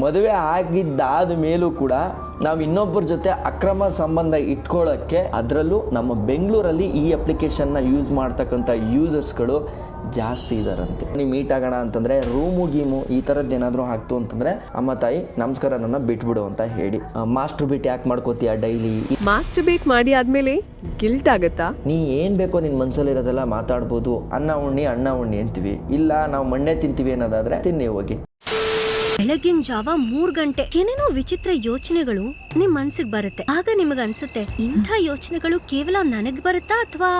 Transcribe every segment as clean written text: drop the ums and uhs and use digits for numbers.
ಮದುವೆ ಆಗಿದ್ದಾದ ಮೇಲೂ ಕೂಡ ನಾವು ಇನ್ನೊಬ್ಬರ ಜೊತೆ ಅಕ್ರಮ ಸಂಬಂಧ ಇಟ್ಕೊಳ್ಳೋಕ್ಕೆ, ಅದರಲ್ಲೂ ನಮ್ಮ ಬೆಂಗಳೂರಲ್ಲಿ ಈ ಅಪ್ಲಿಕೇಶನ್ನ ಯೂಸ್ ಮಾಡ್ತಕ್ಕಂಥ ಯೂಸರ್ಸ್ಗಳು ಜಾಸ್ತಿ ಇದಾರಂತೆ. ನೀವು ಮೀಟ್ ಆಗೋಣ ಅಂತಂದರೆ ರೂಮು ಗೀಮು ಈ ಥರದ್ದು ಏನಾದರೂ ಆಗ್ತು ಅಂತಂದರೆ ಅಮ್ಮ ತಾಯಿ ನಮಸ್ಕಾರ ನನ್ನ ಬಿಟ್ಬಿಡು ಅಂತ ಹೇಳಿ. ಮಾಸ್ಟರ್ ಬೀಟ್ ಯಾಕೆ ಮಾಡ್ಕೋತೀಯ ಡೈಲಿ? ಮಾಸ್ಟರ್ ಬೀಟ್ ಮಾಡಿ ಆದ್ಮೇಲೆ ಗಿಲ್ಟ್ ಆಗತ್ತಾ? ನೀ ಏನು ಬೇಕೋ ನಿನ್ನ ಮನಸ್ಸಲ್ಲಿರೋದೆಲ್ಲ ಮಾತಾಡ್ಬೋದು. ಅಣ್ಣ ಉಣ್ಣಿ ಅಂತೀವಿ, ಇಲ್ಲ ನಾವು ಮಣ್ಣೆ ತಿಂತೀವಿ ಅನ್ನೋದಾದರೆ ತಿನ್ನಿ ಹೋಗಿ. ಬೆಳಗಿನ ಜಾವ 3 ಗಂಟೆ ಏನೇನೋ ವಿಚಿತ್ರ ಯೋಚನೆಗಳು ನಿಮ್ ಮನ್ಸಿಗೆ ಬರುತ್ತೆ. ಆಗ ನಿಮಗ ಅನ್ಸುತ್ತೆ, ಇಂಥ ಯೋಚನೆಗಳು ಕೇವಲ ನನಗ್ ಬರುತ್ತಾ ಅಥವಾ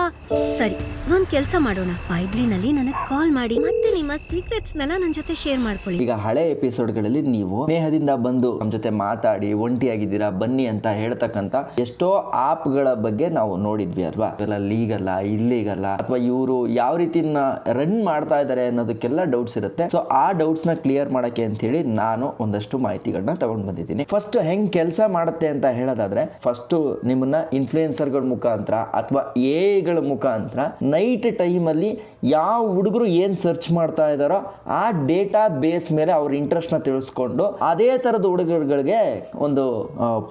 ಸರಿ ಒಂದ್ ಕೆಲ್ಸ ಮಾಡೋಣ, ಬೈಬ್ಲಿನಲ್ಲಿ ನನಗ್ ಕಾಲ್ ಮಾಡಿ ಮತ್ತೆ ನಿಮ್ಮ ಸೀಕ್ರೆಟ್ಸ್ ನೆಲ್ಲ ನನ್ ಜೊತೆ ಶೇರ್ ಮಾಡ್ಕೊಳ್ಳಿ. ಈಗ ಹಳೆ ಎಪಿಸೋಡ್ಗಳಲ್ಲಿ ನೀವು ಸ್ನೇಹದಿಂದ ಬಂದು ನಮ್ಮ ಜೊತೆ ಮಾತಾಡಿ ಒಂಟಿಯಾಗಿದ್ದೀರಾ ಬನ್ನಿ ಅಂತ ಹೇಳ್ತಕ್ಕಂಥ ಎಷ್ಟೋ ಆಪ್ಗಳ ಬಗ್ಗೆ ನಾವು ನೋಡಿದ್ವಿ ಅಲ್ವಾ? ಇವೆಲ್ಲ ಲೀಗಲ್ಲ, ಇಲ್ಲೀಗಲ್ಲ, ಅಥವಾ ಇವರು ಯಾವ ರೀತಿನ ರನ್ ಮಾಡ್ತಾ ಇದ್ದಾರೆ ಅನ್ನೋದಕ್ಕೆಲ್ಲ ಡೌಟ್ಸ್ ಇರುತ್ತೆ. ಸೊ ಆ ಡೌಟ್ಸ್ ನ ಕ್ಲಿಯರ್ ಮಾಡಕ್ಕೆ ಅಂತ ಹೇಳಿ ನಾನು ಒಂದಷ್ಟು ಮಾಹಿತಿಗಳನ್ನ ತಗೊಂಡು ಬಂದಿದ್ದೀನಿ. ಫಸ್ಟ್ ಹೆಂಗ್ ಕೆಲಸ ಮಾಡುತ್ತೆ ಅಂತ ಹೇಳೋದಾದ್ರೆ, ಫಸ್ಟ್ ನಿಮ್ಮನ್ನ ಇನ್ಫ್ಲೂಯೆನ್ಸರ್ಗಳ ಮುಖಾಂತರ ಅಥವಾ ಎಐಗಳ ಮುಖಾಂತರ ನೈಟ್ ಟೈಮಲ್ಲಿ ಯಾವ ಹುಡುಗರು ಏನ್ ಸರ್ಚ್ ಮಾಡ್ತಾ ಇದ್ದಾರೋ ಆ ಡೇಟಾ ಬೇಸ್ ಮೇಲೆ ಅವ್ರ ಇಂಟ್ರೆಸ್ಟ್ ನ ತಿಳಿಸ್ಕೊಂಡು ಅದೇ ತರದ ಹುಡುಗರುಗಳಿಗೆ ಒಂದು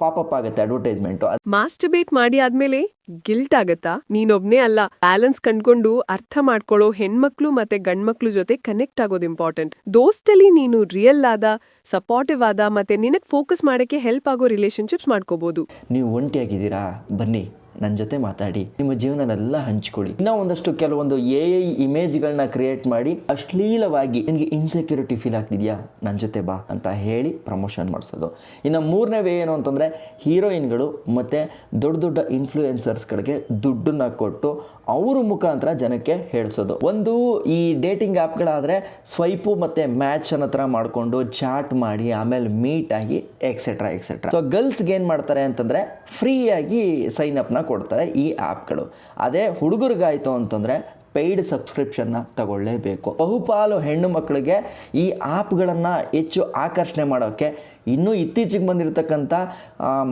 ಪಾಪಪ್ ಆಗುತ್ತೆ ಅಡ್ವರ್ಟೈಸ್ಮೆಂಟ್. ಮಾಸ್ಟರ್ಬೇಟ್ ಮಾಡಿ ಆದ್ಮೇಲೆ ಗಿಲ್ಟ್ ಆಗತ್ತಾ? ನೀನೊಬ್ನೇ ಅಲ್ಲ, ಬ್ಯಾಲೆನ್ಸ್ ಕಂಡ್ಕೊಂಡು ಅರ್ಥ ಮಾಡ್ಕೊಳ್ಳೋ ಹೆಣ್ಮಕ್ಳು ಮತ್ತೆ ಗಂಡ್ಮಕ್ಳು ಜೊತೆ ಕನೆಕ್ಟ್ ಆಗೋದು ಇಂಪಾರ್ಟೆಂಟ್. ದೋಸ್ತಲ್ಲಿ ನೀನು ರಿಯಲ್ ಆದ, ಸಪೋರ್ಟಿವ್ ಆದ ಮತ್ತೆ ನಿನಗ್ ಫೋಕಸ್ ಮಾಡಕ್ಕೆ ಹೆಲ್ಪ್ ಆಗೋ ರಿಲೇಶನ್ಶಿಪ್ಸ್ ಮಾಡ್ಕೋಬಹುದು. ನೀವು ಒಂಟಿಯಾಗಿದ್ದೀರಾ, ಬನ್ನಿ ನನ್ನ ಜೊತೆ ಮಾತಾಡಿ, ನಿಮ್ಮ ಜೀವನನೆಲ್ಲ ಹಂಚ್ಕೊಳ್ಳಿ. ಇನ್ನೂ ಒಂದಷ್ಟು ಕೆಲವೊಂದು AI ಇಮೇಜ್ಗಳನ್ನ ಕ್ರಿಯೇಟ್ ಮಾಡಿ ಅಶ್ಲೀಲವಾಗಿ ನಿನಗೆ ಇನ್ಸೆಕ್ಯೂರಿಟಿ ಫೀಲ್ ಆಗ್ತಿದ್ಯಾ, ನನ್ನ ಜೊತೆ ಬಾ ಅಂತ ಹೇಳಿ ಪ್ರಮೋಷನ್ ಮಾಡಿಸೋದು. ಇನ್ನು ಮೂರನೇ ವೇ ಏನು ಅಂತಂದರೆ, ಹೀರೋಯಿನ್ಗಳು ಮತ್ತು ದೊಡ್ಡ ದೊಡ್ಡ ಇನ್ಫ್ಲೂಯೆನ್ಸರ್ಸ್ಗಳಿಗೆ ದುಡ್ಡನ್ನ ಕೊಟ್ಟು ಅವ್ರ ಮುಖಾಂತರ ಜನಕ್ಕೆ ಹೇಳಿಸೋದು. ಒಂದು ಈ ಡೇಟಿಂಗ್ ಆ್ಯಪ್ಗಳಾದರೆ ಸ್ವೈಪು ಮತ್ತು ಮ್ಯಾಚ್ ಅನ್ನೋ ಥರ ಮಾಡಿಕೊಂಡು ಚಾಟ್ ಮಾಡಿ ಆಮೇಲೆ ಮೀಟ್ ಆಗಿ ಎಕ್ಸೆಟ್ರಾ. ಸೊ ಗರ್ಲ್ಸ್ಗೆ ಏನು ಮಾಡ್ತಾರೆ ಅಂತಂದರೆ ಫ್ರೀಯಾಗಿ ಸೈನ್ ಅಪ್ನ ಕೊಡ್ತಾರೆ ಈ ಆ್ಯಪ್ಗಳು. ಅದೇ ಹುಡುಗರಿಗಾಯಿತು ಅಂತಂದರೆ ಪೇಯ್ಡ್ ಸಬ್ಸ್ಕ್ರಿಪ್ಷನ್ನ ತಗೊಳ್ಳೇಬೇಕು. ಬಹುಪಾಲು ಹೆಣ್ಣು ಮಕ್ಕಳಿಗೆ ಈ ಆ್ಯಪ್ಗಳನ್ನು ಹೆಚ್ಚು ಆಕರ್ಷಣೆ ಮಾಡೋಕ್ಕೆ ಇನ್ನೂ ಇತ್ತೀಚೆಗೆ ಬಂದಿರತಕ್ಕಂಥ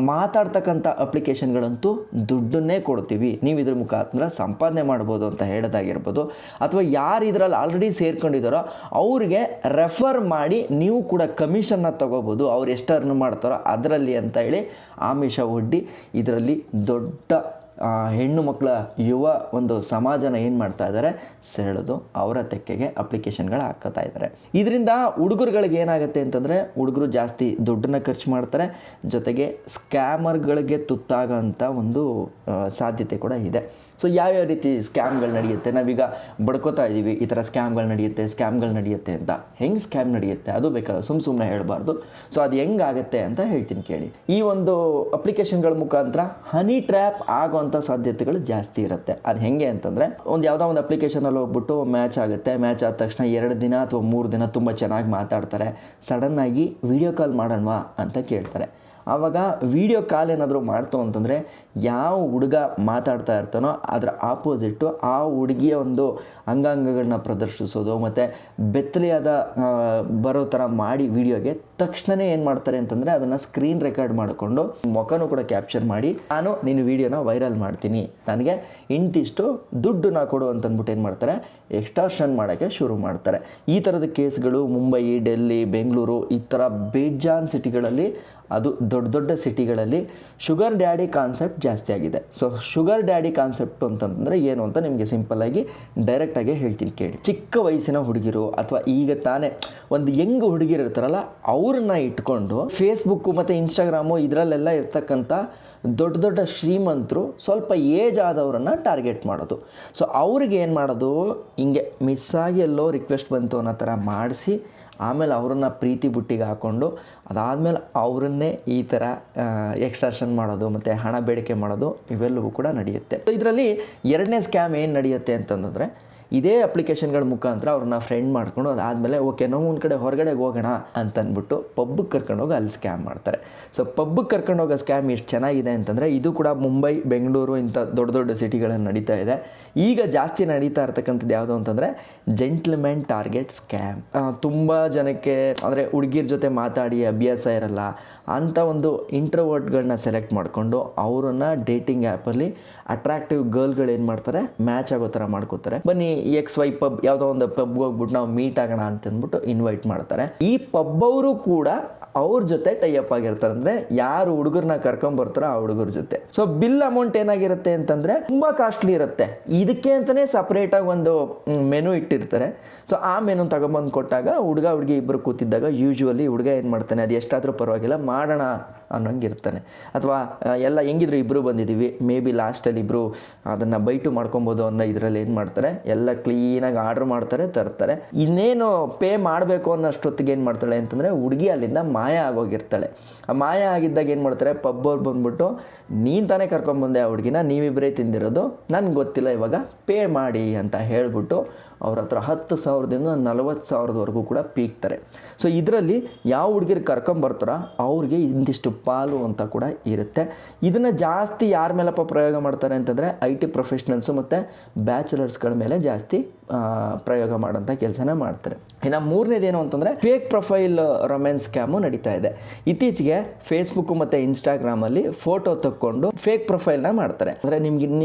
ಮಾತಾಡ್ತಕ್ಕಂಥ ಅಪ್ಲಿಕೇಶನ್ಗಳಂತೂ ದುಡ್ಡನ್ನೇ ಕೊಡ್ತೀವಿ, ನೀವು ಇದ್ರ ಮುಖಾಂತರ ಸಂಪಾದನೆ ಮಾಡ್ಬೋದು ಅಂತ ಹೇಳೋದಾಗಿರ್ಬೋದು, ಅಥವಾ ಯಾರು ಇದರಲ್ಲಿ ಆಲ್ರೆಡಿ ಸೇರ್ಕೊಂಡಿದ್ದಾರೋ ಅವ್ರಿಗೆ ರೆಫರ್ ಮಾಡಿ ನೀವು ಕೂಡ ಕಮಿಷನ್ನ ತಗೋಬೋದು, ಅವ್ರು ಎಷ್ಟು ಅರ್ನ್ ಮಾಡ್ತಾರೋ ಅದರಲ್ಲಿ ಅಂತ ಹೇಳಿ ಆಮಿಷ ಒಡ್ಡಿ ಇದರಲ್ಲಿ ದೊಡ್ಡ ಹೆಣ್ಣು ಮಕ್ಕಳ ಯುವ ಒಂದು ಸಮಾಜನ ಏನು ಮಾಡ್ತಾ ಇದ್ದಾರೆ, ಸೆಳೆದು ಅವರ ತೆಕ್ಕೆಗೆ ಅಪ್ಲಿಕೇಶನ್ಗಳು ಹಾಕೋತಾ ಇದ್ದಾರೆ. ಇದರಿಂದ ಹುಡುಗರುಗಳಿಗೆ ಏನಾಗುತ್ತೆ ಅಂತಂದರೆ, ಹುಡುಗರು ಜಾಸ್ತಿ ದುಡ್ಡನ್ನ ಖರ್ಚು ಮಾಡ್ತಾರೆ, ಜೊತೆಗೆ ಸ್ಕ್ಯಾಮರ್ಗಳಿಗೆ ತುತ್ತಾಗೋಂಥ ಒಂದು ಸಾಧ್ಯತೆ ಕೂಡ ಇದೆ. ಸೊ ಯಾವ್ಯಾವ ರೀತಿ ಸ್ಕ್ಯಾಮ್ಗಳು ನಡೆಯುತ್ತೆ, ನಾವೀಗ ಬಡ್ಕೋತಾ ಇದ್ದೀವಿ ಈ ಥರ ಸ್ಕ್ಯಾಮ್ಗಳು ನಡೆಯುತ್ತೆ ಅಂತ. ಹೆಂಗೆ ಸ್ಕ್ಯಾಮ್ ನಡೆಯುತ್ತೆ ಅದು ಬೇಕಾದ್ರೆ ಸುಮ್ಮನೆ ಹೇಳಬಾರ್ದು. ಸೊ ಅದು ಹೆಂಗಾಗುತ್ತೆ ಅಂತ ಹೇಳ್ತೀನಿ ಕೇಳಿ. ಈ ಒಂದು ಅಪ್ಲಿಕೇಶನ್ಗಳ ಮುಖಾಂತರ ಹನಿ ಟ್ರ್ಯಾಪ್ ಆಗೋ ಸಾಧ್ಯತೆಗಳು ಜಾಸ್ತಿ ಇರುತ್ತೆ. ಅದು ಹೆಂಗೆ ಅಂತಂದರೆ, ಯಾವುದೋ ಒಂದು ಅಪ್ಲಿಕೇಶನಲ್ಲಿ ಹೋಗ್ಬಿಟ್ಟು ಮ್ಯಾಚ್ ಆಗುತ್ತೆ, ಮ್ಯಾಚ್ ಆದ ತಕ್ಷಣ 2 ದಿನ ಅಥವಾ 3 ದಿನ ತುಂಬ ಚೆನ್ನಾಗಿ ಮಾತಾಡ್ತಾರೆ, ಸಡನ್ನಾಗಿ ವಿಡಿಯೋ ಕಾಲ್ ಮಾಡೋಣವಾ ಅಂತ ಕೇಳ್ತಾರೆ. ಆವಾಗ ವಿಡಿಯೋ ಕಾಲ್ ಏನಾದರೂ ಮಾಡ್ತು ಅಂತಂದರೆ ಯಾವ ಹುಡುಗ ಮಾತಾಡ್ತಾ ಇರ್ತಾನೋ ಅದರ ಆಪೋಸಿಟ್ಟು ಆ ಹುಡುಗಿಯ ಒಂದು ಅಂಗಾಂಗಗಳನ್ನ ಪ್ರದರ್ಶಿಸೋದು ಮತ್ತು ಬೆತ್ತಲೆಯಾದ ಬರೋ ಥರ ಮಾಡಿ ವಿಡಿಯೋಗೆ ತಕ್ಷಣವೇ ಏನು ಮಾಡ್ತಾರೆ ಅಂತಂದರೆ ಅದನ್ನು ಸ್ಕ್ರೀನ್ ರೆಕಾರ್ಡ್ ಮಾಡಿಕೊಂಡು ಮುಖನೂ ಕೂಡ ಕ್ಯಾಪ್ಚರ್ ಮಾಡಿ, ನಾನು ನಿನ್ನ ವಿಡಿಯೋನ ವೈರಲ್ ಮಾಡ್ತೀನಿ, ನನಗೆ ಇಂತಿಷ್ಟು ದುಡ್ಡನ್ನ ಕೊಡು ಅಂತಂದ್ಬಿಟ್ಟು ಏನು ಮಾಡ್ತಾರೆ, ಎಕ್ಸ್ಟಾರ್ಷನ್ ಮಾಡೋಕ್ಕೆ ಶುರು ಮಾಡ್ತಾರೆ. ಈ ಥರದ ಕೇಸ್ಗಳು ಮುಂಬೈ, ಡೆಲ್ಲಿ, ಬೆಂಗಳೂರು ಈ ಥರ ಬೇಜಾನ್ ಸಿಟಿಗಳಲ್ಲಿ, ಅದು ದೊಡ್ಡ ದೊಡ್ಡ ಸಿಟಿಗಳಲ್ಲಿ ಶುಗರ್ ಡ್ಯಾಡಿ ಕಾನ್ಸೆಪ್ಟ್ ಜಾಸ್ತಿ ಆಗಿದೆ. ಸೊ ಶುಗರ್ ಡ್ಯಾಡಿ ಕಾನ್ಸೆಪ್ಟ್ ಅಂತಂದರೆ ಏನು ಅಂತ ನಿಮಗೆ ಸಿಂಪಲ್ಲಾಗಿ ಡೈರೆಕ್ಟಾಗಿ ಹೇಳ್ತೀನಿ ಕೇಳಿ. ಚಿಕ್ಕ ವಯಸ್ಸಿನ ಹುಡುಗಿರು ಅಥವಾ ಈಗ ತಾನೇ ಒಂದು ಯಂಗ್ ಹುಡುಗಿರು ಇರ್ತಾರಲ್ಲ, ಅವ್ರನ್ನ ಇಟ್ಕೊಂಡು ಫೇಸ್ಬುಕ್ಕು ಮತ್ತು ಇನ್ಸ್ಟಾಗ್ರಾಮು ಇದರಲ್ಲೆಲ್ಲ ಇರ್ತಕ್ಕಂಥ ದೊಡ್ಡ ದೊಡ್ಡ ಶ್ರೀಮಂತರು ಸ್ವಲ್ಪ ಏಜ್ ಆದವರನ್ನು ಟಾರ್ಗೆಟ್ ಮಾಡೋದು. ಸೊ ಅವ್ರಿಗೆ ಏನು ಮಾಡೋದು, ಹಿಂಗೆ ಮಿಸ್ಸಾಗಿ ಎಲ್ಲೋ ರಿಕ್ವೆಸ್ಟ್ ಬಂತು ಅನ್ನೋ ಥರ ಮಾಡಿಸಿ ಆಮೇಲೆ ಅವರನ್ನು ಪ್ರೀತಿ ಬುಟ್ಟಿಗೆ ಹಾಕ್ಕೊಂಡು ಅದಾದಮೇಲೆ ಅವರನ್ನೇ ಈ ಥರ ಎಕ್ಸ್ಟ್ರಾಕ್ಷನ್ ಮಾಡೋದು ಮತ್ತು ಹಣ ಬೇಡಿಕೆ ಮಾಡೋದು ಇವೆಲ್ಲವೂ ಕೂಡ ನಡೆಯುತ್ತೆ. ಇದರಲ್ಲಿ ಎರಡನೇ ಸ್ಕ್ಯಾಮ್ ಏನು ನಡೆಯುತ್ತೆ ಅಂತಂದರೆ, ಇದೇ ಅಪ್ಲಿಕೇಶನ್ಗಳ ಮುಖಾಂತರ ಅವ್ರನ್ನ ಫ್ರೆಂಡ್ ಮಾಡ್ಕೊಂಡು ಅದಾದಮೇಲೆ ಓಕೆ ನಾವು ಒಂದು ಕಡೆ ಹೊರಗಡೆ ಹೋಗೋಣ ಅಂತಂದ್ಬಿಟ್ಟು ಪಬ್ಬಿಗೆ ಕರ್ಕೊಂಡೋಗಿ ಅಲ್ಲಿ ಸ್ಕ್ಯಾಮ್ ಮಾಡ್ತಾರೆ. ಸೊ ಪಬ್ಬಿಗೆ ಕರ್ಕೊಂಡೋಗೋ ಸ್ಕ್ಯಾಮ್ ಎಷ್ಟು ಚೆನ್ನಾಗಿದೆ ಅಂತಂದರೆ, ಇದು ಕೂಡ ಮುಂಬೈ, ಬೆಂಗಳೂರು ಇಂಥ ದೊಡ್ಡ ದೊಡ್ಡ ಸಿಟಿಗಳಲ್ಲಿ ನಡೀತಾ ಇದೆ. ಈಗ ಜಾಸ್ತಿ ನಡೀತಾ ಇರ್ತಕ್ಕಂಥದ್ದು ಯಾವುದು ಅಂತಂದರೆ ಜೆಂಟ್ಲ್ಮೆನ್ ಟಾರ್ಗೆಟ್ ಸ್ಕ್ಯಾಮ್. ತುಂಬ ಜನಕ್ಕೆ ಅಂದರೆ ಹುಡುಗಿರ ಜೊತೆ ಮಾತಾಡಿ ಅಭ್ಯಾಸ ಇರಲ್ಲ ಅಂಥ ಒಂದು ಇಂಟ್ರೋವರ್ಟ್ಗಳನ್ನ ಸೆಲೆಕ್ಟ್ ಮಾಡಿಕೊಂಡು ಅವರನ್ನು ಡೇಟಿಂಗ್ ಆ್ಯಪಲ್ಲಿ ಅಟ್ರಾಕ್ಟಿವ್ ಗರ್ಲ್ಗಳು ಏನು ಮಾಡ್ತಾರೆ, ಮ್ಯಾಚ್ ಆಗೋ ಥರ ಮಾಡ್ಕೋತಾರೆ. ಬನ್ನಿ XY ಪಬ್, ಯಾವುದೋ ಒಂದು ಪಬ್ಗೆ ಹೋಗ್ಬಿಟ್ಟು ನಾವು ಮೀಟ್ ಆಗೋಣ ಅಂತಂದ್ಬಿಟ್ಟು ಇನ್ವೈಟ್ ಮಾಡ್ತಾರೆ. ಈ ಪಬ್ ಅವರು ಕೂಡ ಅವ್ರ ಜೊತೆ ಟೈಅಪ್ ಆಗಿರ್ತಾರೆ. ಅಂದರೆ ಯಾರು ಹುಡುಗರನ್ನ ಕರ್ಕೊಂಬರ್ತಾರೋ ಆ ಹುಡುಗರ ಜೊತೆ. ಸೊ ಬಿಲ್ ಅಮೌಂಟ್ ಏನಾಗಿರುತ್ತೆ ಅಂತಂದರೆ ತುಂಬ ಕಾಸ್ಟ್ಲಿ ಇರುತ್ತೆ. ಇದಕ್ಕೆ ಅಂತಲೇ ಸಪ್ರೇಟಾಗಿ ಒಂದು ಮೆನು ಇಟ್ಟಿರ್ತಾರೆ. ಸೊ ಆ ಮೆನು ತಗೊಂಬಂದು ಕೊಟ್ಟಾಗ ಹುಡುಗ ಹುಡುಗಿ ಇಬ್ಬರು ಕೂತಿದ್ದಾಗ ಯೂಶ್ವಲಿ ಹುಡುಗ ಏನು ಮಾಡ್ತಾನೆ, ಅದು ಎಷ್ಟಾದರೂ ಪರವಾಗಿಲ್ಲ ಮಾಡೋಣ ಅನ್ನೋಂಗೆ ಇರ್ತಾನೆ. ಅಥವಾ ಎಲ್ಲ ಹೆಂಗಿದ್ರು ಇಬ್ಬರು ಬಂದಿದ್ದೀವಿ, ಮೇ ಬಿ ಲಾಸ್ಟಲ್ಲಿ ಇಬ್ಬರು ಅದನ್ನು ಬೈಟು ಮಾಡ್ಕೊಬೋದು ಅನ್ನೋ ಇದರಲ್ಲಿ ಏನು ಮಾಡ್ತಾರೆ, ಎಲ್ಲ ಕ್ಲೀನಾಗಿ ಆರ್ಡ್ರ್ ಮಾಡ್ತಾರೆ, ತರ್ತಾರೆ. ಇನ್ನೇನು ಪೇ ಮಾಡಬೇಕು ಅನ್ನೋಷ್ಟೊತ್ತಿಗೆ ಏನು ಮಾಡ್ತಾಳೆ ಅಂತಂದರೆ ಹುಡುಗಿ ಅಲ್ಲಿಂದ ಮಾಯ ಆಗೋಗಿರ್ತಾಳೆ. ಆ ಮಾಯ ಆಗಿದ್ದಾಗ ಏನು ಮಾಡ್ತಾರೆ, ಪಬ್ಬವ್ರು ಬಂದ್ಬಿಟ್ಟು ನೀನು ತಾನೇ ಕರ್ಕೊಂಬಂದೆ ಆ ಹುಡುಗಿನ, ನೀವಿಬ್ಬರೇ ತಿಂದಿರೋದು, ನನಗೆ ಗೊತ್ತಿಲ್ಲ, ಇವಾಗ ಪೇ ಮಾಡಿ ಅಂತ ಹೇಳ್ಬಿಟ್ಟು ಅವ್ರ ಹತ್ರ 10,000ದಿಂದ 40,000ವರೆಗೂ ಕೂಡ ಪೀಕ್ತಾರೆ. ಸೊ ಇದರಲ್ಲಿ ಯಾವ ಹುಡುಗಿರು ಕರ್ಕೊಂಬರ್ತಾರೋ ಅವ್ರಿಗೆ ಇಂತಿಷ್ಟು ಪಾಲು ಅಂತ ಕೂಡ ಇರುತ್ತೆ. ಇದನ್ನು ಜಾಸ್ತಿ ಯಾರ ಮೇಲಪ್ಪ ಪ್ರಯೋಗ ಮಾಡ್ತಾರೆ ಅಂತಂದರೆ IT ಪ್ರೊಫೆಷ್ನಲ್ಸು ಮತ್ತು ಬ್ಯಾಚುಲರ್ಸ್ಗಳ ಮೇಲೆ ಜಾಸ್ತಿ ಪ್ರಯೋಗ ಮಾಡೋಂಥ ಕೆಲಸನ ಮಾಡ್ತಾರೆ. ಇನ್ನು ಮೂರನೇದೇನು ಅಂತಂದರೆ ಫೇಕ್ ಪ್ರೊಫೈಲ್ ರೊಮ್ಯಾನ್ಸ್ ಸ್ಕ್ಯಾಮು ನಡೀತಾ ಇದೆ. ಇತ್ತೀಚೆಗೆ ಫೇಸ್ಬುಕ್ಕು ಮತ್ತು ಇನ್ಸ್ಟಾಗ್ರಾಮಲ್ಲಿ ಫೋಟೋ ತಕ್ಕೊಂಡು ಫೇಕ್ ಪ್ರೊಫೈಲ್ನ ಮಾಡ್ತಾರೆ. ಅಂದರೆ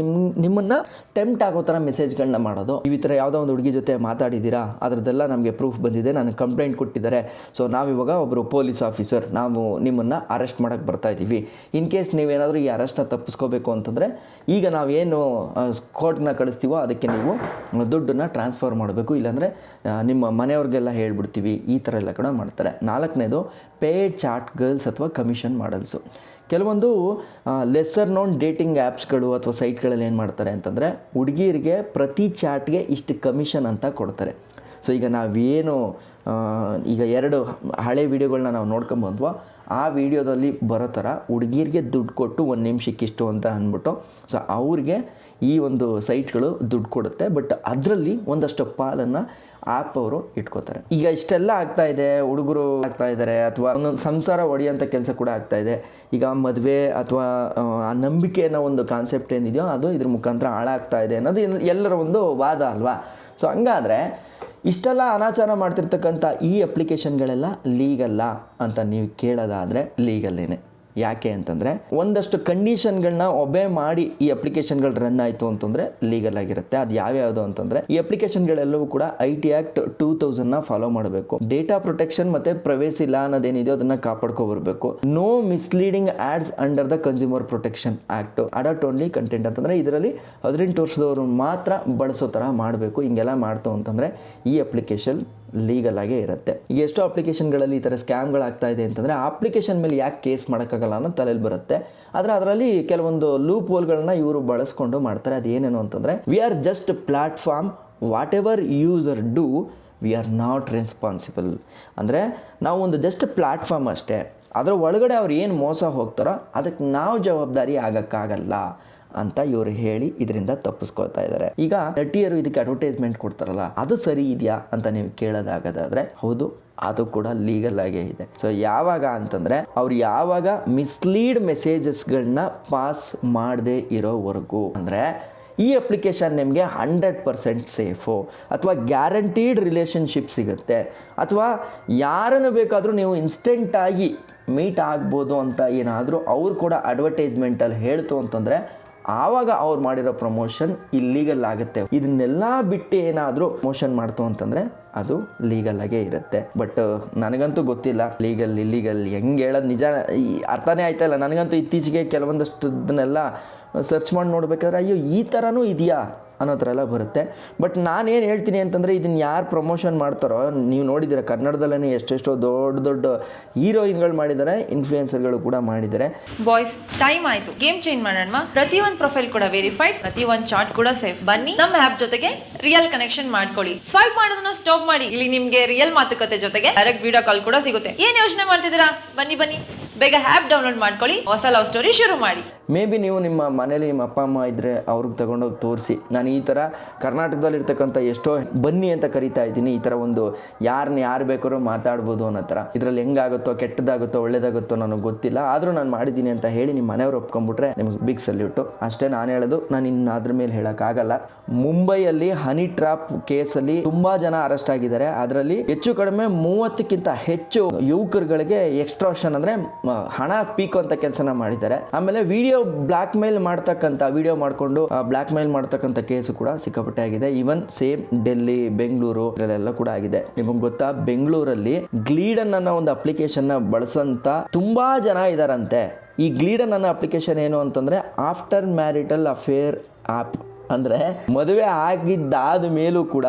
ನಿಮ್ಮನ್ನು ಟೆಂಪ್ಟ್ ಆಗೋ ಥರ ಮೆಸೇಜ್ಗಳನ್ನ ಮಾಡೋದು. ಈ ಥರ ಯಾವುದೋ ಒಂದು ಹುಡುಗಿ ಜೊತೆ ಮಾತಾಡಿದ್ದೀರಾ, ಅದರದ್ದೆಲ್ಲ ನಮಗೆ ಪ್ರೂಫ್ ಬಂದಿದೆ, ನನಗೆ ಕಂಪ್ಲೇಂಟ್ ಕೊಟ್ಟಿದ್ದಾರೆ, ಸೊ ನಾವಿವಾಗ ಒಬ್ಬರು ಪೊಲೀಸ್ ಆಫೀಸರ್, ನಾವು ನಿಮ್ಮನ್ನು ಅರೆಸ್ಟ್ ಮಾಡೋಕ್ಕೆ ಬರ್ತಾ ಇದ್ದೀವಿ. ಇನ್ ಕೇಸ್ ನೀವೇನಾದರೂ ಈ ಅರೆಸ್ಟ್ನ ತಪ್ಪಿಸ್ಕೋಬೇಕು ಅಂತಂದರೆ ಈಗ ನಾವೇನು ಕೋರ್ಟ್ನ ಕಳಿಸ್ತೀವೋ ಅದಕ್ಕೆ ನೀವು ದುಡ್ಡನ್ನು ಟ್ರಾನ್ಸ್ಫರ್ ಮಾಡಬೇಕು, ಇಲ್ಲಾಂದರೆ ನಿಮ್ಮ ಮನೆಯವ್ರಿಗೆಲ್ಲ ಹೇಳ್ಬಿಡ್ತೀವಿ. ಈ ಥರ ಎಲ್ಲ ಕೂಡ ಮಾಡ್ತಾರೆ. 4ನೇದು ಪೇಯ್ಡ್ ಚಾಟ್ ಗರ್ಲ್ಸ್ ಅಥವಾ ಕಮಿಷನ್ ಮಾಡಲ್ಸು. ಕೆಲವೊಂದು ಲೆಸ್ಸರ್ ನೋನ್ ಡೇಟಿಂಗ್ ಆ್ಯಪ್ಸ್ಗಳು ಅಥವಾ ಸೈಟ್ಗಳಲ್ಲಿ ಏನು ಮಾಡ್ತಾರೆ ಅಂತಂದರೆ ಹುಡುಗಿಯರಿಗೆ ಪ್ರತಿ ಚಾಟ್ಗೆ ಇಷ್ಟು ಕಮಿಷನ್ ಅಂತ ಕೊಡ್ತಾರೆ. ಸೊ ಈಗ ನಾವೇನು ಈಗ 2 ಹಳೆ ವೀಡಿಯೋಗಳನ್ನ ನಾವು ನೋಡ್ಕೊಂಬಂದ್ವೋ ಆ ವಿಡಿಯೋದಲ್ಲಿ ಬರೋ ಥರ ಹುಡುಗಿರಿಗೆ ದುಡ್ಡು ಕೊಟ್ಟು 1 ನಿಮಿಷಕ್ಕಿಷ್ಟು ಅಂತ ಅಂದ್ಬಿಟ್ಟು ಸೊ ಅವ್ರಿಗೆ ಈ ಒಂದು ಸೈಟ್ಗಳು ದುಡ್ಡು ಕೊಡುತ್ತೆ. ಬಟ್ ಅದರಲ್ಲಿ ಒಂದಷ್ಟು ಪಾಲನ್ನು ಆ್ಯಪ್ ಅವರು ಇಟ್ಕೋತಾರೆ. ಈಗ ಇಷ್ಟೆಲ್ಲ ಆಗ್ತಾ ಇದೆ, ಹುಡುಗರು ಆಗ್ತಾ ಇದ್ದಾರೆ, ಅಥವಾ ಒಂದೊಂದು ಸಂಸಾರ ಒಡೆಯೋಂಥ ಕೆಲಸ ಕೂಡ ಆಗ್ತಾ ಇದೆ. ಈಗ ಮದುವೆ ಅಥವಾ ಆ ನಂಬಿಕೆ ಅನ್ನೋ ಒಂದು ಕಾನ್ಸೆಪ್ಟ್ ಏನಿದೆಯೋ ಅದು ಇದ್ರ ಮುಖಾಂತರ ಹಾಳಾಗ್ತಾ ಇದೆ ಅನ್ನೋದು ಎಲ್ಲರ ಒಂದು ವಾದ ಅಲ್ವಾ. ಸೊ ಹಂಗಾದರೆ ಇಷ್ಟೆಲ್ಲ ಅನಾಚಾರ ಮಾಡ್ತಿರ್ತಕ್ಕಂಥ ಈ ಅಪ್ಲಿಕೇಶನ್ಗಳೆಲ್ಲ ಲೀಗಲ್ಲ ಅಂತ ನೀವು ಕೇಳೋದಾದರೆ ಲೀಗಲ್ಲೇನೆ. ಯಾಕೆ ಅಂತಂದರೆ ಒಂದಷ್ಟು ಕಂಡೀಷನ್ಗಳನ್ನ ಒಬೆ ಮಾಡಿ ಈ ಅಪ್ಲಿಕೇಶನ್ಗಳು ರನ್ ಆಯಿತು ಅಂತಂದರೆ ಲೀಗಲ್ ಆಗಿರುತ್ತೆ. ಅದು ಯಾವ್ಯಾವುದು ಅಂತಂದರೆ ಈ ಅಪ್ಲಿಕೇಶನ್ಗಳೆಲ್ಲವೂ ಕೂಡ IT ಆ್ಯಕ್ಟ್ 2000ನ ಫಾಲೋ ಮಾಡಬೇಕು. ಡೇಟಾ ಪ್ರೊಟೆಕ್ಷನ್ ಮತ್ತು ಪ್ರೈವೇಸಿ ಲಾ ಅನ್ನೋದೇನಿದೆಯೋ ಅದನ್ನು ಕಾಪಾಡ್ಕೊಬರ್ಬೇಕು. No misleading ads under the consumer protection act. Adult only content ಅಂತಂದರೆ ಇದರಲ್ಲಿ 18 ವರ್ಷದವರು ಮಾತ್ರ ಬಳಸೋ ಥರ ಮಾಡಬೇಕು. ಹಿಂಗೆಲ್ಲ ಮಾಡ್ತು ಅಂತಂದರೆ ಈ ಅಪ್ಲಿಕೇಶನ್ ಲೀಗಲ್ ಆಗೇ ಇರುತ್ತೆ. ಈಗ ಎಷ್ಟೋ ಅಪ್ಲಿಕೇಶನ್ಗಳಲ್ಲಿ ಈ ಥರ ಸ್ಕ್ಯಾಮ್ಗಳಾಗ್ತಾ ಇದೆ ಅಂತಂದರೆ ಆ ಅಪ್ಲಿಕೇಶನ್ ಮೇಲೆ ಯಾಕೆ ಕೇಸ್ ಮಾಡೋಕ್ಕಾಗಲ್ಲ ಅನ್ನೋ ತಲೆಯಲ್ಲಿ ಬರುತ್ತೆ. ಆದರೆ ಅದರಲ್ಲಿ ಕೆಲವೊಂದು ಲೂಪ್ ಹೋಲ್ಗಳನ್ನ ಇವರು ಬಳಸ್ಕೊಂಡು ಮಾಡ್ತಾರೆ. ಅದೇನೇನು ಅಂತಂದರೆ we are just platform, what ever user do we are not responsible. ಅಂದರೆ ನಾವು ಒಂದು ಜಸ್ಟ್ ಪ್ಲ್ಯಾಟ್ಫಾರ್ಮ್ ಅಷ್ಟೇ, ಅದರ ಒಳಗಡೆ ಅವ್ರು ಏನು ಮೋಸ ಹೋಗ್ತಾರೋ ಅದಕ್ಕೆ ನಾವು ಜವಾಬ್ದಾರಿ ಆಗೋಕ್ಕಾಗಲ್ಲ ಅಂತ ಇವರು ಹೇಳಿ ಇದರಿಂದ ತಪ್ಪಿಸ್ಕೊಳ್ತಾ ಇದ್ದಾರೆ. ಈಗ ನಟಿಯರು ಇದಕ್ಕೆ ಅಡ್ವರ್ಟೈಸ್ಮೆಂಟ್ ಕೊಡ್ತಾರಲ್ಲ, ಅದು ಸರಿ ಇದೆಯಾ ಅಂತ ನೀವು ಕೇಳೋದಾಗದಾದ್ರೆ ಹೌದು, ಅದು ಕೂಡ ಲೀಗಲ್ ಆಗೇ ಇದೆ. ಸೊ ಯಾವಾಗ ಅಂತಂದರೆ ಅವ್ರು ಯಾವಾಗ ಮಿಸ್ಲೀಡ್ ಮೆಸೇಜಸ್ಗಳನ್ನ ಪಾಸ್ ಮಾಡದೇ ಇರೋವರೆಗೂ, ಅಂದರೆ ಈ ಅಪ್ಲಿಕೇಶನ್ ನಿಮಗೆ 100% ಸೇಫು, ಅಥವಾ ಗ್ಯಾರಂಟೀಡ್ ರಿಲೇಷನ್ಶಿಪ್ ಸಿಗುತ್ತೆ, ಅಥವಾ ಯಾರನ್ನು ಬೇಕಾದರೂ ನೀವು ಇನ್ಸ್ಟೆಂಟಾಗಿ ಮೀಟ್ ಆಗ್ಬೋದು ಅಂತ ಏನಾದರೂ ಅವ್ರು ಕೂಡ ಅಡ್ವರ್ಟೈಸ್ಮೆಂಟಲ್ಲಿ ಹೇಳ್ತು ಅಂತಂದರೆ ಆವಾಗ ಅವ್ರು ಮಾಡಿರೋ ಪ್ರಮೋಷನ್ ಇಲ್ಲೀಗಲ್ ಆಗುತ್ತೆ. ಇದನ್ನೆಲ್ಲ ಬಿಟ್ಟು ಏನಾದರೂ ಪ್ರಮೋಷನ್ ಮಾಡ್ತು ಅಂತಂದರೆ ಅದು ಲೀಗಲ್ ಆಗೇ ಇರುತ್ತೆ. ಬಟ್ ನನಗಂತೂ ಗೊತ್ತಿಲ್ಲ ಲೀಗಲ್ ಇಲ್ಲೀಗಲ್ ಹೆಂಗೆ ಹೇಳೋದು ನಿಜ ಅರ್ಥನೇ ಆಯ್ತಾಯಿಲ್ಲ. ನನಗಂತೂ ಇತ್ತೀಚೆಗೆ ಕೆಲವೊಂದಷ್ಟನ್ನೆಲ್ಲ ಸರ್ಚ್ ಮಾಡಿ ನೋಡ್ಬೇಕಾದ್ರೆ ಅಯ್ಯೋ ಈ ಥರನೂ ಇದೆಯಾ ಅನ್ನೋ ಥರ ಎಲ್ಲ ಬರುತ್ತೆ. ಬಟ್ ನಾನೇನು ಹೇಳ್ತೀನಿ ಅಂತಂದರೆ ಇದನ್ನು ಯಾರು ಪ್ರಮೋಷನ್ ಮಾಡ್ತಾರೋ ನೀವು ನೋಡಿದ್ದೀರ, ಕನ್ನಡದಲ್ಲೇ ಎಷ್ಟೆಷ್ಟೋ ದೊಡ್ಡ ದೊಡ್ಡ ಹೀರೋಯಿನ್ಗಳು ಮಾಡಿದ್ದಾರೆ, ಇನ್ಫ್ಲೂಯೆನ್ಸರ್ಗಳು ಕೂಡ ಮಾಡಿದ್ದಾರೆ. ಬಾಯ್ಸ್ ಟೈಮ್ ಆಯ್ತು, ಗೇಮ್ ಚೇಂಜ್ ಮಾಡೋಣ. ಪ್ರತಿಯೊಂದು ಪ್ರೊಫೈಲ್ ಕೂಡ ವೆರಿಫೈಡ್, ಪ್ರತಿಯೊಂದು ಚಾರ್ಟ್ ಕೂಡ ಸೇಫ್. ಬನ್ನಿ ನಮ್ಮ ಆ್ಯಪ್ ಜೊತೆಗೆ ರಿಯಲ್ ಕನೆಕ್ಷನ್ ಮಾಡ್ಕೊಳ್ಳಿ. ಸ್ವೈಪ್ ಮಾಡೋದನ್ನ ಸ್ಟಾಪ್ ಮಾಡಿ. ಇಲ್ಲಿ ನಿಮ್ಗೆ ರಿಯಲ್ ಮಾತುಕತೆ ಜೊತೆಗೆ ಡೈರೆಕ್ಟ್ ವಿಡಿಯೋ ಕಾಲ್ ಕೂಡ ಸಿಗುತ್ತೆ. ಏನ್ ಯೋಚನೆ ಮಾಡ್ತಿದ್ದೀರಾ? ಬನ್ನಿ ಬೇಗ ಆ್ಯಪ್ ಡೌನ್ಲೋಡ್ ಮಾಡ್ಕೊಳ್ಳಿ, ಹೊಸ ಲವ್ ಸ್ಟೋರಿ ಶುರು ಮಾಡಿ. ಮೇ ಬಿ ನೀವು ನಿಮ್ಮ ಮನೇಲಿ ನಿಮ್ಮ ಅಪ್ಪ ಅಮ್ಮ ಇದ್ದರೆ ಅವ್ರಿಗೆ ತಗೊಂಡೋಗಿ ತೋರಿಸಿ, ನಾನು ಈ ಥರ ಕರ್ನಾಟಕದಲ್ಲಿರ್ತಕ್ಕಂಥ ಎಷ್ಟೋ ಬನ್ನಿ ಅಂತ ಕರಿತಾ ಇದ್ದೀನಿ, ಈ ಥರ ಒಂದು ಯಾರು ಬೇಕಾದ್ರೂ ಮಾತಾಡ್ಬೋದು ಅನ್ನೋ ಥರ. ಇದರಲ್ಲಿ ಹೆಂಗಾಗುತ್ತೋ ಕೆಟ್ಟದಾಗುತ್ತೋ ಒಳ್ಳೇದಾಗುತ್ತೋ ನನಗೆ ಗೊತ್ತಿಲ್ಲ, ಆದರೂ ನಾನು ಮಾಡಿದ್ದೀನಿ ಅಂತ ಹೇಳಿ ನಿಮ್ಮ ಮನೆಯವ್ರು ಒಪ್ಕೊಂಡ್ಬಿಟ್ರೆ ನಿಮಗೆ ಬಿಗ್ ಸಲ್ಯೂಟು. ಅಷ್ಟೇ ನಾನು ಹೇಳೋದು, ನಾನು ಇನ್ನು ಅದ್ರ ಮೇಲೆ ಹೇಳೋಕ್ಕಾಗಲ್ಲ. ಮುಂಬೈಯಲ್ಲಿ ಹನಿ ಟ್ರಾಪ್ ಕೇಸಲ್ಲಿ ತುಂಬ ಜನ ಅರೆಸ್ಟ್ ಆಗಿದ್ದಾರೆ. ಅದರಲ್ಲಿ ಹೆಚ್ಚು ಕಡಿಮೆ 30ಕ್ಕಿಂತ ಹೆಚ್ಚು ಯುವಕರುಗಳಿಗೆ ಎಕ್ಸ್ಟ್ರಾಕ್ಷನ್ ಅಂದರೆ ಹಣ ಪೀಕುವಂಥ ಕೆಲಸನ ಮಾಡಿದ್ದಾರೆ. ಆಮೇಲೆ ವಿಡಿಯೋ ಬ್ಲ್ಯಾಕ್ ಮೇಲ್ ಮಾಡ್ತಕ್ಕಂಥ ವಿಡಿಯೋ ಮಾಡಿಕೊಂಡು ಬ್ಲ್ಯಾಕ್ ಮೇಲ್ ಮಾಡ್ತಕ್ಕಂಥ ಕೇಸು ಕೂಡ ಸಿಕ್ಕಾಪಟ್ಟೆ ಆಗಿದೆ. ಈವನ್ ಸೇಮ್ ಡೆಲ್ಲಿ, ಬೆಂಗಳೂರು ಇಲ್ಲೆಲ್ಲ ಕೂಡ ಆಗಿದೆ. ನಿಮಗೆ ಗೊತ್ತಾ, ಬೆಂಗಳೂರಲ್ಲಿ ಗ್ಲೀಡನ್ ಅನ್ನೋ ಒಂದು ಅಪ್ಲಿಕೇಶನ್ನ ಬಳಸಂತ ತುಂಬಾ ಜನ ಇದಾರಂತೆ. ಈ ಗ್ಲೀಡನ್ ಅನ್ನೋ ಅಪ್ಲಿಕೇಶನ್ ಏನು ಅಂತಂದ್ರೆ ಆಫ್ಟರ್ ಮ್ಯಾರಿಟಲ್ ಅಫೇರ್ ಆ್ಯಪ್. ಅಂದರೆ ಮದುವೆ ಆಗಿದ್ದಾದ ಮೇಲೂ ಕೂಡ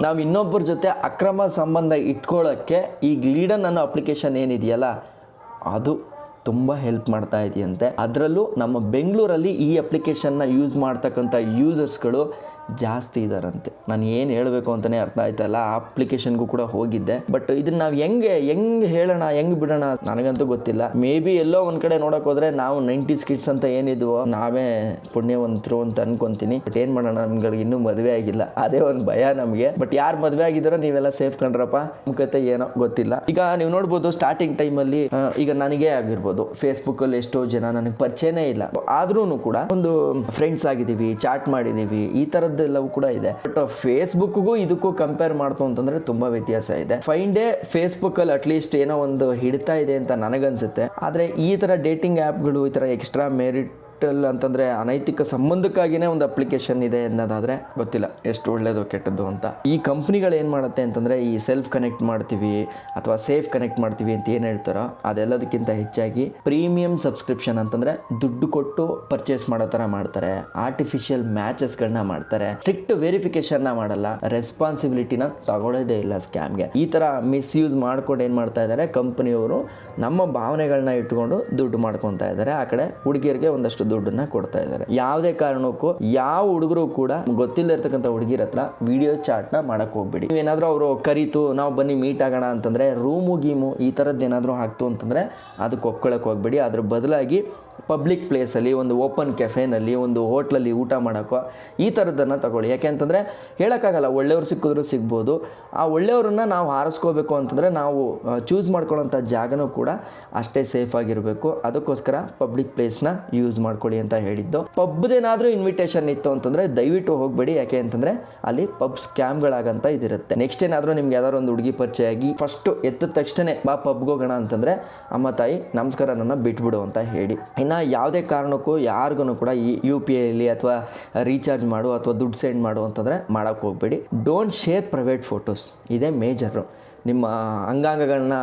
ನಾವು ಇನ್ನೊಬ್ಬರ ಜೊತೆ ಅಕ್ರಮ ಸಂಬಂಧ ಇಟ್ಕೊಳ್ಳೋಕ್ಕೆ ಈ ಗ್ಲೀಡನ್ ಅನ್ನೋ ಅಪ್ಲಿಕೇಶನ್ ಏನಿದೆಯಲ್ಲ ಅದು ತುಂಬ ಹೆಲ್ಪ್ ಮಾಡ್ತಾ ಇದೆಯಂತೆ. ಅದರಲ್ಲೂ ನಮ್ಮ ಬೆಂಗಳೂರಲ್ಲಿ ಈ ಅಪ್ಲಿಕೇಶನ್ನ ಯೂಸ್ ಮಾಡ್ತಕ್ಕಂಥ ಯೂಸರ್ಸ್ಗಳು ಜಾಸ್ತಿ ಇದ್ದಾರಂತೆ. ನಾನು ಏನು ಹೇಳಬೇಕು ಅಂತಲೇ ಅರ್ಥ ಆಯ್ತಲ್ಲ. ಆ ಅಪ್ಲಿಕೇಶನ್ಗೂ ಕೂಡ ಹೋಗಿದ್ದೆ. ಬಟ್ ಇದನ್ನ ನಾವು ಹೆಂಗೆ ಹೇಳೋಣ, ಹೆಂಗೆ ಬಿಡೋಣ ನನಗಂತೂ ಗೊತ್ತಿಲ್ಲ. ಮೇ ಬಿ ಎಲ್ಲೋ ಒಂದು ಕಡೆ ನೋಡೋಕೆ ಹೋದರೆ ನಾವು 90s ಕಿಡ್ಸ್ ಅಂತ ಏನಿದ್ವೋ ನಾವೇ ಪುಣ್ಯವಂತರು ಅಂತ ಅನ್ಕೊಂತೀನಿ. ಬಟ್ ಏನು ಮಾಡೋಣ, ನಮ್ಗಳಿಗೆ ಇನ್ನೂ ಮದುವೆ ಆಗಿಲ್ಲ, ಅದೇ ಒಂದು ಭಯ ನಮಗೆ. ಬಟ್ ಯಾರು ಮದುವೆ ಆಗಿದ್ದಾರೋ ನೀವೆಲ್ಲ ಸೇಫ್ ಕಂಡ್ರಪ್ಪ, ನಿಮ್ಮ ಕತೆ ಏನೋ ಗೊತ್ತಿಲ್ಲ. ಈಗ ನೀವು ನೋಡ್ಬೋದು, ಸ್ಟಾರ್ಟಿಂಗ್ ಟೈಮಲ್ಲಿ ಈಗ ನನಗೇ ಆಗಿರ್ಬೋದು, ಫೇಸ್ಬುಕ್ಕಲ್ಲಿ ಎಷ್ಟೋ ಜನ ನನಗೆ ಪರಿಚಯನೇ ಇಲ್ಲ, ಆದ್ರೂ ಕೂಡ ಒಂದು ಫ್ರೆಂಡ್ಸ್ ಆಗಿದ್ದೀವಿ, ಚಾಟ್ ಮಾಡಿದ್ದೀವಿ, ಈ ಥರದ್ದು ಎಲ್ಲವೂ ಕೂಡ ಇದೆ. ಬಟ್ ಫೇಸ್ಬುಕ್ಗೂ ಇದಕ್ಕೂ ಕಂಪೇರ್ ಮಾಡ್ತು ಅಂತಂದ್ರೆ ತುಂಬಾ ವ್ಯತ್ಯಾಸ ಇದೆ. ಫೈನ್ ಡೇ ಫೇಸ್ಬುಕ್ ಅಲ್ಲಿ ಅಟ್ಲೀಸ್ಟ್ ಏನೋ ಒಂದು ಹಿಡಿತಾ ಇದೆ ಅಂತ ನನಗನ್ಸುತ್ತೆ. ಆದ್ರೆ ಈ ತರ ಡೇಟಿಂಗ್ ಆ್ಯಪ್ಗಳು, ಈ ತರ ಎಕ್ಸ್ಟ್ರಾ ಮೆರಿಟ್ ಅಂತಂದ್ರೆ ಅನೈತಿಕ ಸಂಬಂಧಕ್ಕಾಗಿನೇ ಒಂದು ಅಪ್ಲಿಕೇಶನ್ ಇದೆ ಅನ್ನೋದಾದ್ರೆ ಗೊತ್ತಿಲ್ಲ ಎಷ್ಟು ಒಳ್ಳೇದು ಕೆಟ್ಟದ್ದು ಅಂತ. ಈ ಕಂಪ್ನಿಗಳು ಏನು ಮಾಡುತ್ತೆ ಅಂತಂದ್ರೆ ಈ ಸೆಲ್ಫ್ ಕನೆಕ್ಟ್ ಮಾಡ್ತೀವಿ ಅಥವಾ ಸೇಫ್ ಕನೆಕ್ಟ್ ಮಾಡ್ತೀವಿ ಅಂತ ಏನು ಹೇಳ್ತಾರೋ ಅದೆಲ್ಲದಕ್ಕಿಂತ ಹೆಚ್ಚಾಗಿ ಪ್ರೀಮಿಯಂ ಸಬ್ಸ್ಕ್ರಿಪ್ಷನ್ ಅಂತಂದ್ರೆ ದುಡ್ಡು ಕೊಟ್ಟು ಪರ್ಚೇಸ್ ಮಾಡೋ ಥರ ಮಾಡ್ತಾರೆ. ಆರ್ಟಿಫಿಷಿಯಲ್ ಮ್ಯಾಚಸ್ಗಳನ್ನ ಮಾಡ್ತಾರೆ. ಸ್ಟ್ರಿಕ್ಟ್ ವೆರಿಫಿಕೇಶನ್ನ ಮಾಡಲ್ಲ. ರೆಸ್ಪಾನ್ಸಿಬಿಲಿಟಿನ ತಗೊಳ್ಳೋದೇ ಇಲ್ಲ ಸ್ಕ್ಯಾಮ್ಗೆ. ಈ ಥರ ಮಿಸ್ಯೂಸ್ ಮಾಡ್ಕೊಂಡು ಏನು ಮಾಡ್ತಾ ಇದ್ದಾರೆ ಕಂಪನಿಯವರು, ನಮ್ಮ ಭಾವನೆಗಳನ್ನ ಇಟ್ಕೊಂಡು ದುಡ್ಡು ಮಾಡ್ಕೊತಾ ಇದ್ದಾರೆ. ಆ ಕಡೆ ಹುಡುಗಿಯರಿಗೆ ಒಂದಷ್ಟು ದುಡ್ಡನ್ನ ಕೊಡ್ತಾ ಇದ್ದಾರೆ. ಯಾವುದೇ ಕಾರಣಕ್ಕೂ ಯಾವ ಹುಡುಗರು ಕೂಡ ಗೊತ್ತಿಲ್ಲದೆ ಇರ್ತಕ್ಕಂಥ ಹುಡುಗಿರ ಹತ್ರ ವಿಡಿಯೋ ಚಾಟ್ನ ಮಾಡಕ್ ಹೋಗ್ಬಿಡಿ. ನೀವೇನಾದ್ರೂ ಅವರು ಕರೀತು ನಾವು ಬನ್ನಿ ಮೀಟ್ ಆಗೋಣ ಅಂತಂದ್ರೆ ರೂಮು ಗೀಮು ಈ ಥರದ್ದು ಏನಾದರೂ ಆಗ್ತು ಅಂತಂದ್ರೆ ಅದಕ್ಕೆ ಒಪ್ಕೊಳಕ್ಕೆ ಹೋಗ್ಬೇಡಿ. ಅದ್ರ ಬದಲಾಗಿ ಪಬ್ಲಿಕ್ ಪ್ಲೇಸಲ್ಲಿ, ಒಂದು ಓಪನ್ ಕೆಫೆನಲ್ಲಿ, ಒಂದು ಹೋಟ್ಲಲ್ಲಿ ಊಟ ಮಾಡೋಕ್ಕೋ ಈ ಥರದ್ದನ್ನು ತಗೊಳ್ಳಿ. ಯಾಕೆ ಅಂತಂದರೆ ಹೇಳೋಕ್ಕಾಗಲ್ಲ, ಒಳ್ಳೆಯವ್ರು ಸಿಕ್ಕಿದ್ರು ಸಿಗ್ಬೋದು. ಆ ಒಳ್ಳೆಯವ್ರನ್ನ ನಾವು ಆರಿಸ್ಕೋಬೇಕು ಅಂತಂದರೆ ನಾವು ಚೂಸ್ ಮಾಡ್ಕೊಳ್ಳೋಂಥ ಜಾಗನೂ ಕೂಡ ಅಷ್ಟೇ ಸೇಫ್ ಆಗಿರಬೇಕು. ಅದಕ್ಕೋಸ್ಕರ ಪಬ್ಲಿಕ್ ಪ್ಲೇಸ್ನ ಯೂಸ್ ಮಾಡ್ಕೊಳ್ಳಿ ಅಂತ ಹೇಳಿದ್ದು. ಪಬ್ದೇನಾದರೂ ಇನ್ವಿಟೇಷನ್ ಇತ್ತು ಅಂತಂದರೆ ದಯವಿಟ್ಟು ಹೋಗಬೇಡಿ. ಯಾಕೆ ಅಂತಂದರೆ ಅಲ್ಲಿ ಪಬ್ ಸ್ಕ್ಯಾಮ್ಗಳಾಗಂತ ಇದಿರುತ್ತೆ. ನೆಕ್ಸ್ಟ್ ಏನಾದರೂ ನಿಮ್ಗೆ ಯಾವ್ದಾದ್ರು ಒಂದು ಹುಡುಗಿ ಪರಿಚಯ ಆಗಿ ಫಸ್ಟು ಎತ್ತಿದ ತಕ್ಷಣ ಬಾ ಪಬ್ಗೆ ಹೋಗೋಣ ಅಂತಂದರೆ ಅಮ್ಮ ತಾಯಿ ನಮಸ್ಕಾರ ನನ್ನ ಬಿಟ್ಬಿಡು ಅಂತ ಹೇಳಿ. ಇನ್ನು ಯಾವುದೇ ಕಾರಣಕ್ಕೂ ಯಾರಿಗೂ ಕೂಡ ಈ UPIಯಲ್ಲಿ ಅಥವಾ ರೀಚಾರ್ಜ್ ಮಾಡು ಅಥವಾ ದುಡ್ಡು ಸೆಂಡ್ ಮಾಡು ಅಂತಂದರೆ ಮಾಡೋಕ್ಕೆ ಹೋಗಬೇಡಿ. ಡೋಂಟ್ ಶೇರ್ ಪ್ರೈವೇಟ್ ಫೋಟೋಸ್, ಇದೇ ಮೇಜರು. ನಿಮ್ಮ ಅಂಗಾಂಗಗಳನ್ನ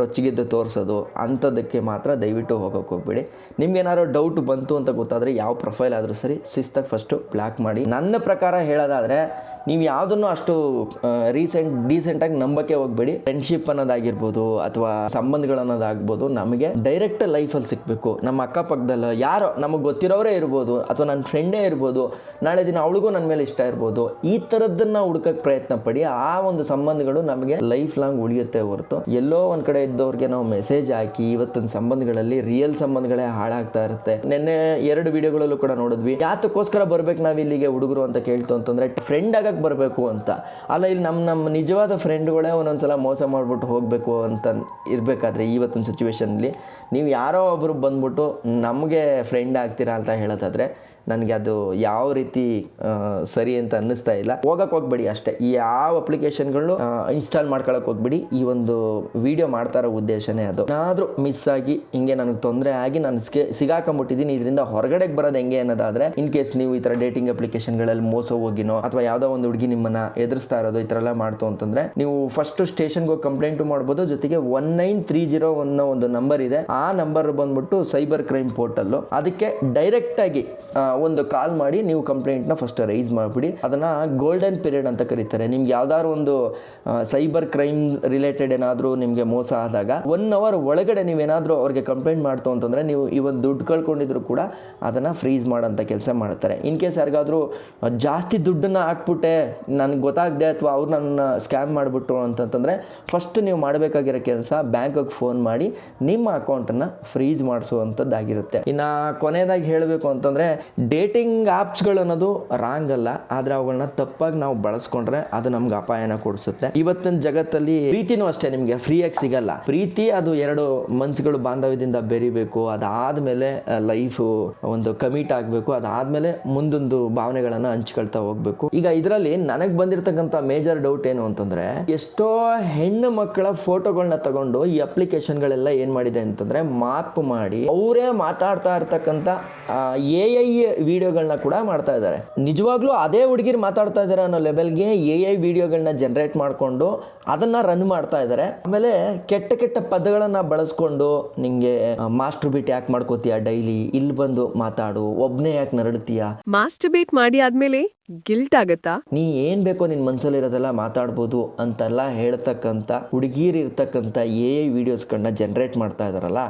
ರೊಚ್ಚಿಗೆದ್ದು ತೋರಿಸೋದು ಅಂಥದ್ದಕ್ಕೆ ಮಾತ್ರ ದಯವಿಟ್ಟು ಹೋಗೋಕ್ಕೆ ಹೋಗ್ಬೇಡಿ. ನಿಮ್ಗೇನಾದ್ರು ಡೌಟ್ ಬಂತು ಅಂತ ಗೊತ್ತಾದರೆ ಯಾವ ಪ್ರೊಫೈಲ್ ಆದರೂ ಸರಿ ಶಿಸ್ತಾಗಿ ಫಸ್ಟು ಬ್ಲಾಕ್ ಮಾಡಿ. ನನ್ನ ಪ್ರಕಾರ ಹೇಳೋದಾದರೆ ನೀವು ಯಾವುದನ್ನು ಅಷ್ಟು ಡೀಸೆಂಟಾಗಿ ನಂಬಕ್ಕೆ ಹೋಗಬೇಡಿ. ಫ್ರೆಂಡ್ಶಿಪ್ ಅನ್ನೋದಾಗಿರ್ಬೋದು ಅಥವಾ ಸಂಬಂಧಗಳನ್ನೋದಾಗ್ಬೋದು ನಮಗೆ ಡೈರೆಕ್ಟ್ ಲೈಫಲ್ಲಿ ಸಿಗಬೇಕು. ನಮ್ಮ ಅಕ್ಕಪಕ್ಕದಲ್ಲ ಯಾರೋ ನಮಗೆ ಗೊತ್ತಿರೋರೇ ಇರ್ಬೋದು ಅಥವಾ ನನ್ನ ಫ್ರೆಂಡೇ ಇರ್ಬೋದು, ನಾಳೆ ದಿನ ಅವಳಿಗೂ ನನ್ನ ಮೇಲೆ ಇಷ್ಟ ಇರ್ಬೋದು. ಈ ಥರದ್ದನ್ನು ಹುಡುಕಕ್ಕೆ ಪ್ರಯತ್ನ ಪಡಿ. ಆ ಒಂದು ಸಂಬಂಧಗಳು ನಮಗೆ ಲೈಫ್ ಲಾಂಗ್ ಉಳಿಯುತ್ತೆ ಹೊರತು ಎಲ್ಲೋ ಒಂದು ಕಡೆ ಇದ್ದವ್ರಿಗೆ ನಾವು ಮೆಸೇಜ್ ಹಾಕಿ ಇವತ್ತಿನ ಸಂಬಂಧಗಳಲ್ಲಿ ರಿಯಲ್ ಸಂಬಂಧಗಳೇ ಹಾಳಾಗ್ತಾ ಇರುತ್ತೆ. ನಿನ್ನೆ 2 ವಿಡಿಯೋಗಳಲ್ಲೂ ಕೂಡ ನೋಡಿದ್ವಿ. ಯಾತಕ್ಕೋಸ್ಕರ ಬರ್ಬೇಕು ನಾವು ಇಲ್ಲಿಗೆ ಹುಡುಗರು ಅಂತ ಕೇಳ್ತು ಅಂತಂದರೆ ಫ್ರೆಂಡ್ ಆಗ ಬರಬೇಕು ಅಂತ ಅಲ್ಲ. ಇಲ್ಲಿ ನಮ್ಮ ನಿಜವಾದ ಫ್ರೆಂಡ್ಗಳೇ ಒಂದೊಂದ್ಸಲ ಮೋಸ ಮಾಡಿಬಿಟ್ಟು ಹೋಗಬೇಕು ಅಂತ ಇರಬೇಕಾದ್ರೆ ಇವತ್ತಿನ ಸಿಚುವೇಶನಲ್ಲಿ ನೀವು ಯಾರೋ ಒಬ್ಬರು ಬಂದ್ಬಿಟ್ಟು ನಮಗೆ ಫ್ರೆಂಡ್ ಆಗ್ತೀರಾ ಅಂತ ಹೇಳೋದಾದರೆ ನನಗೆ ಅದು ಯಾವ ರೀತಿ ಸರಿ ಅಂತ ಅನ್ನಿಸ್ತಾ ಇಲ್ಲ. ಹೋಗಕ್ಕೆ ಹೋಗ್ಬೇಡಿ ಅಷ್ಟೇ. ಈ ಯಾವ ಅಪ್ಲಿಕೇಶನ್ಗಳು ಇನ್ಸ್ಟಾಲ್ ಮಾಡ್ಕೊಳಕ್ಕೆ ಹೋಗ್ಬೇಡಿ. ಈ ಒಂದು ವಿಡಿಯೋ ಮಾಡ್ತಾ ಇರೋ ಉದ್ದೇಶನೇ ಅದು. ಏನಾದರೂ ಮಿಸ್ ಆಗಿ ಹಿಂಗೆ ನನಗೆ ತೊಂದರೆ ಆಗಿ ನಾನು ಸಿಗಾಕೊಂಬಿಟ್ಟಿದ್ದೀನಿ, ಇದರಿಂದ ಹೊರಗಡೆಗೆ ಬರೋದು ಹೆಂಗೆ ಅನ್ನೋದಾದರೆ ಇನ್ ಕೇಸ್ ನೀವು ಈ ಥರ ಡೇಟಿಂಗ್ ಅಪ್ಲಿಕೇಶನ್ಗಳಲ್ಲಿ ಮೋಸ ಹೋಗಿನೋ ಅಥವಾ ಯಾವುದೋ ಒಂದು ಹುಡುಗಿ ನಿಮ್ಮನ್ನ ಎದುರಿಸ್ತಾ ಇರೋದು ಈ ಥರ ಎಲ್ಲ ಮಾಡ್ತು ಅಂತಂದರೆ ನೀವು ಫಸ್ಟ್ ಸ್ಟೇಷನ್ಗೆ ಹೋಗಿ ಕಂಪ್ಲೇಂಟು ಮಾಡ್ಬೋದು. ಜೊತೆಗೆ 1930 ಅನ್ನೋ ಒಂದು ನಂಬರ್ ಇದೆ. ಆ ನಂಬರ್ ಬಂದ್ಬಿಟ್ಟು ಸೈಬರ್ ಕ್ರೈಮ್ ಪೋರ್ಟಲ್ಲು. ಅದಕ್ಕೆ ಡೈರೆಕ್ಟಾಗಿ ಒಂದು ಕಾಲ್ ಮಾಡಿ ನೀವು ಕಂಪ್ಲೇಂಟ್ನ ಫಸ್ಟ್ ರೈಸ್ ಮಾಡಿಬಿಡಿ. ಅದನ್ನು ಗೋಲ್ಡನ್ ಪೀರಿಯಡ್ ಅಂತ ಕರೀತಾರೆ. ನಿಮ್ಗೆ ಯಾವ್ದಾದ್ರು ಒಂದು ಸೈಬರ್ ಕ್ರೈಮ್ ರಿಲೇಟೆಡ್ ಏನಾದರೂ ನಿಮಗೆ ಮೋಸ ಆದಾಗ 1 hour ಒಳಗಡೆ ನೀವೇನಾದರೂ ಅವ್ರಿಗೆ ಕಂಪ್ಲೇಂಟ್ ಮಾಡ್ತು ಅಂತಂದರೆ ನೀವು ಇವತ್ತು ದುಡ್ಡು ಕಳ್ಕೊಂಡಿದ್ರು ಕೂಡ ಅದನ್ನು ಫ್ರೀಸ್ ಮಾಡೋಂಥ ಕೆಲಸ ಮಾಡ್ತಾರೆ. ಇನ್ ಕೇಸ್ ಯಾರಿಗಾದರೂ ಜಾಸ್ತಿ ದುಡ್ಡನ್ನು ಹಾಕ್ಬಿಟ್ಟೆ ನನಗೆ ಗೊತ್ತಾಗದೆ ಅಥವಾ ಅವ್ರು ನನ್ನ ಸ್ಕ್ಯಾಮ್ ಮಾಡಿಬಿಟ್ರು ಅಂತಂತಂದರೆ ಫಸ್ಟ್ ನೀವು ಮಾಡಬೇಕಾಗಿರೋ ಕೆಲಸ ಬ್ಯಾಂಕಿಗೆ ಫೋನ್ ಮಾಡಿ ನಿಮ್ಮ ಅಕೌಂಟನ್ನು ಫ್ರೀಸ್ ಮಾಡಿಸುವಂಥದ್ದಾಗಿರುತ್ತೆ. ಇನ್ನು ಕೊನೆಯದಾಗಿ ಹೇಳಬೇಕು ಅಂತಂದರೆ ಡೇಟಿಂಗ್ ಆ್ಯಪ್ಸ್ಗಳು ಅನ್ನೋದು ರಾಂಗ್ ಅಲ್ಲ, ಆದರೆ ಅವುಗಳನ್ನ ತಪ್ಪಾಗಿ ನಾವು ಬಳಸ್ಕೊಂಡ್ರೆ ಅದು ನಮ್ಗೆ ಅಪಾಯನ ಕೊಡಿಸುತ್ತೆ. ಇವತ್ತಿನ ಜಗತ್ತಲ್ಲಿ ಪ್ರೀತಿನೂ ಅಷ್ಟೇ ನಿಮಗೆ ಫ್ರೀಯಾಗಿ ಸಿಗಲ್ಲ. ಪ್ರೀತಿ ಅದು ಎರಡು ಮನ್ಸುಗಳು ಬಾಂಧವ್ಯದಿಂದ ಬೆರಿಬೇಕು, ಅದಾದ್ಮೇಲೆ ಲೈಫು ಒಂದು ಕಮಿಟ್ ಆಗಬೇಕು, ಅದಾದ್ಮೇಲೆ ಮುಂದೊಂದು ಭಾವನೆಗಳನ್ನ ಹಂಚ್ಕೊಳ್ತಾ ಹೋಗ್ಬೇಕು. ಈಗ ಇದರಲ್ಲಿ ನನಗೆ ಬಂದಿರತಕ್ಕಂಥ ಮೇಜರ್ ಡೌಟ್ ಏನು ಅಂತಂದ್ರೆ, ಎಷ್ಟೋ ಹೆಣ್ಣು ಮಕ್ಕಳ ಫೋಟೋಗಳನ್ನ ತಗೊಂಡು ಈ ಅಪ್ಲಿಕೇಶನ್ಗಳೆಲ್ಲ ಏನ್ ಮಾಡಿದೆ ಅಂತಂದ್ರೆ ಮಾರ್ಕ್ ಮಾಡಿ ಅವರೇ ಮಾತಾಡ್ತಾ ಇರ್ತಕ್ಕಂಥ AI ವಿಡಿಯೋಗಳನ್ನ ಕೂಡ ಮಾಡ್ತಾ ಇದ್ದಾರೆ. ನಿಜವಾಗ್ಲೂ ಅದೇ ಹುಡುಗಿರು ಮಾತಾಡ್ತಾ ಇದ್ದಾರೆ ಅನ್ನೋ ಲೆವೆಲ್ಗೆ AI ವಿಡಿಯೋಗಳನ್ನ ಜನರೇಟ್ ಮಾಡಿಕೊಂಡು ಅದನ್ನ ರನ್ ಮಾಡ್ತಾ ಇದ್ದಾರೆ. ಆಮೇಲೆ ಕೆಟ್ಟ ಕೆಟ್ಟ ಪದಗಳನ್ನ ಬಳಸ್ಕೊಂಡು ನಿಂಗೆ ಮಾಸ್ಟರ್ ಬೀಟ್ ಯಾಕೆ ಮಾಡ್ಕೋತೀಯ, ಡೈಲಿ ಇಲ್ಲಿ ಬಂದು ಮಾತಾಡು, ಒಬ್ನೇ ಯಾಕೆ ನರಡ್ತೀಯ, ಮಾಸ್ಟರ್ಬೇಟ್ ಮಾಡಿ ಆದ್ಮೇಲೆ ಗಿಲ್ಟ್ ಆಗತ್ತಾ? ನೀ ಏನ್ ಬೇಕೋ ನಿನ್ ಮನ್ಸಲ್ಲಿರೋದೆಲ್ಲ ಮಾತಾಡ್ಬೋದು ಅಂತೆಲ್ಲ ಹೇಳ್ತಕ್ಕಂಥ ಹುಡುಗಿರು ಇರ್ತಕ್ಕಂಥ AI ವಿಡಿಯೋಸ್ಗಳನ್ನ ಜನರೇಟ್ ಮಾಡ್ತಾ ಇದಾರಲ್ಲ,